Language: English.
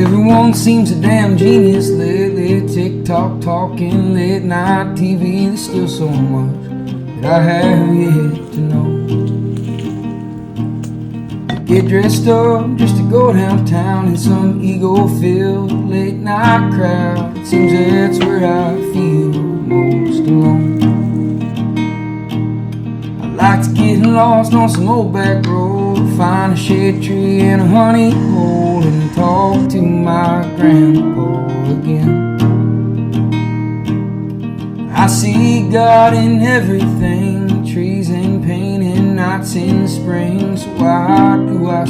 Everyone seems a damn genius lately. TikTok talking, late night TV. There's still so much that I have yet to know. Get dressed up just to go downtown in some ego-filled late night crowd. It seems that's where I feel most alone. I like to get lost on some old back road, find a shade tree and a honey hole, and talk to my grandpa again. I see God in everything, trees and pain and nights in spring. So why do I